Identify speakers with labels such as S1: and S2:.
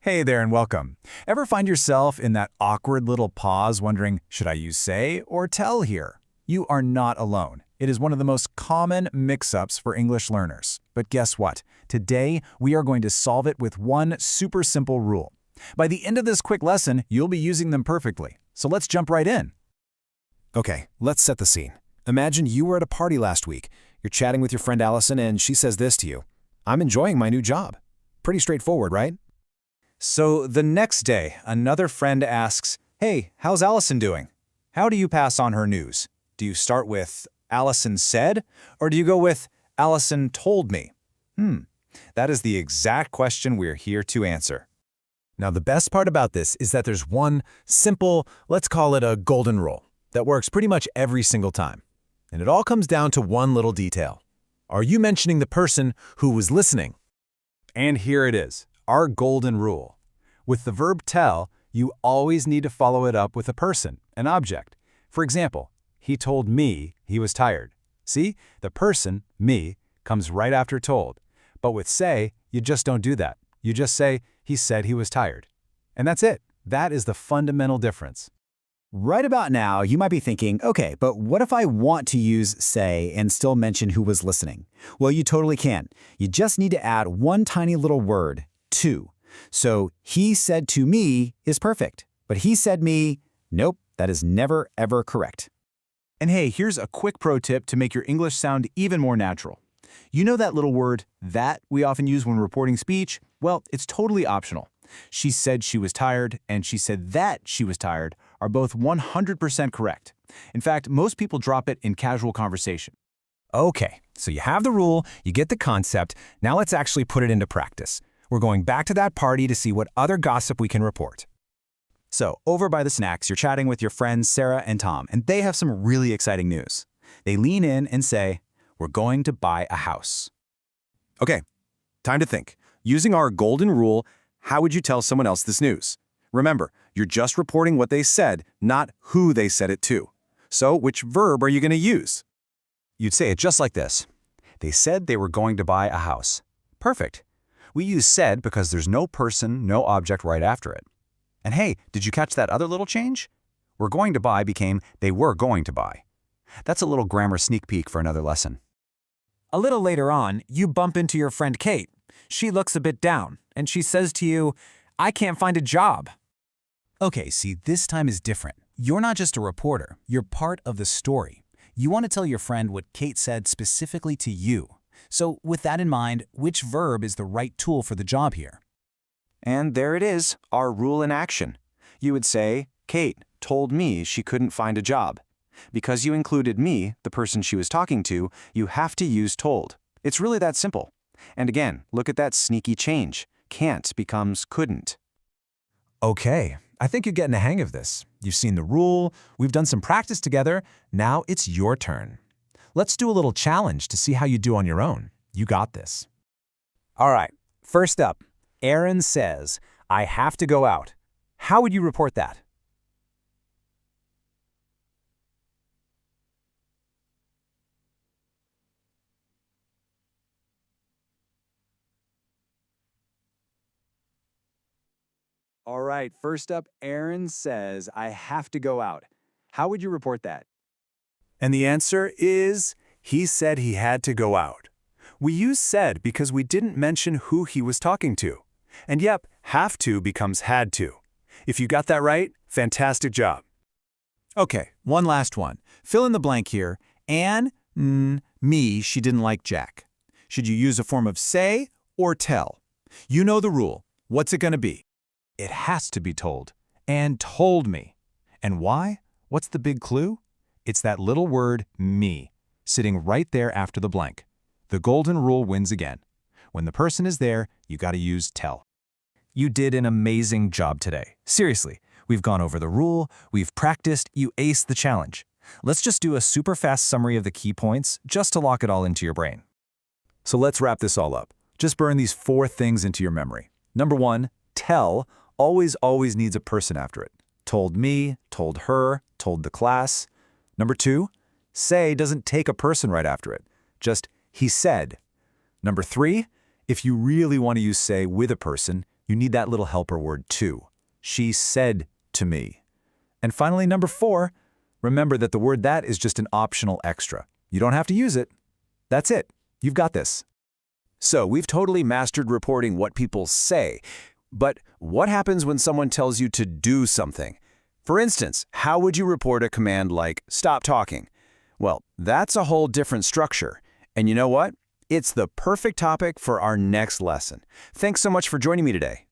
S1: Hey there and welcome. Ever find yourself in that awkward little pause wondering, should I use say or tell here? You are not alone. It is one of the most common mix-ups for English learners. But guess what? Today, we are going to solve it with one super simple rule. By the end of this quick lesson, you'll be using them perfectly. So let's jump right in.
S2: Okay, let's set the scene. Imagine you were at a party last week. You're chatting with your friend Allison and she says this to you. I'm enjoying my new job. Pretty straightforward, right?
S1: So the next day, another friend asks, hey, how's Allison doing? How do you pass on her news? Do you start with Allison said, or do you go with Allison told me? That is the exact question we're here to answer.
S2: Now, the best part about this is that there's one simple, let's call it a golden rule, that works pretty much every single time. And it all comes down to one little detail. Are you mentioning the person who was listening?
S1: And here it is, our golden rule. With the verb tell, you always need to follow it up with a person, an object. For example, he told me he was tired. See, the person, me, comes right after told. But with say, you just don't do that. You just say, he said he was tired. And that's it. That is the fundamental difference.
S3: Right about now, you might be thinking, okay, but what if I want to use say and still mention who was listening? Well, you totally can. You just need to add one tiny little word, to. So he said to me is perfect, but he said me, nope, that is never, ever correct.
S1: And hey, here's a quick pro tip to make your English sound even more natural. You know that little word, that, we often use when reporting speech? Well, it's totally optional. She said she was tired, and she said that she was tired are both 100% correct. In fact, most people drop it in casual conversation.
S2: Okay, so you have the rule, you get the concept, now let's actually put it into practice. We're going back to that party to see what other gossip we can report.
S1: So, over by the snacks, you're chatting with your friends Sarah and Tom, and they have some really exciting news. They lean in and say, we're going to buy a house.
S2: Okay, time to think. Using our golden rule, how would you tell someone else this news? Remember, you're just reporting what they said, not who they said it to. So, which verb are you going to use?
S1: You'd say it just like this. They said they were going to buy a house. Perfect. We use said because there's no person, no object right after it. And hey, did you catch that other little change? We're going to buy became they were going to buy. That's a little grammar sneak peek for another lesson.
S4: A little later on, you bump into your friend Kate. She looks a bit down, and she says to you, I can't find a job.
S1: Okay, see, this time is different. You're not just a reporter, you're part of the story. You want to tell your friend what Kate said specifically to you. So with that in mind, which verb is the right tool for the job here?
S2: And there it is, our rule in action. You would say, Kate told me she couldn't find a job. Because you included me, the person she was talking to, you have to use told. It's really that simple. And again, look at that sneaky change. Can't becomes couldn't.
S1: Okay, I think you're getting the hang of this. You've seen the rule, we've done some practice together, now it's your turn. Let's do a little challenge to see how you do on your own. You got this.
S4: All right, first up, Aaron says, I have to go out. How would you report that?
S1: All right, first up, Aaron says, I have to go out. How would you report that? And the answer is, he said he had to go out. We use said because we didn't mention who he was talking to. And yep, have to becomes had to. If you got that right, fantastic job. Okay, one last one. Fill in the blank here. Anne, me, she didn't like Jack. Should you use a form of say or tell? You know the rule. What's it going to be? It has to be told. Anne told me. And why? What's the big clue? It's that little word, me, sitting right there after the blank. The golden rule wins again. When the person is there, you got to use tell. You did an amazing job today. Seriously, we've gone over the rule, we've practiced, you aced the challenge. Let's just do a super fast summary of the key points just to lock it all into your brain. So let's wrap this all up. Just burn these 4 things into your memory. Number 1, tell always needs a person after it. Told me, told her, told the class. Number 2, say doesn't take a person right after it. Just he said. Number 3, if you really want to use say with a person, You need that little helper word to. She said to me. And finally, number 4, remember that the word that is just an optional extra. You don't have to use it. That's it. You've got this. So we've totally mastered reporting what people say. But what happens when someone tells you to do something? For instance, how would you report a command like stop talking? Well, that's a whole different structure. And you know what? It's the perfect topic for our next lesson. Thanks so much for joining me today.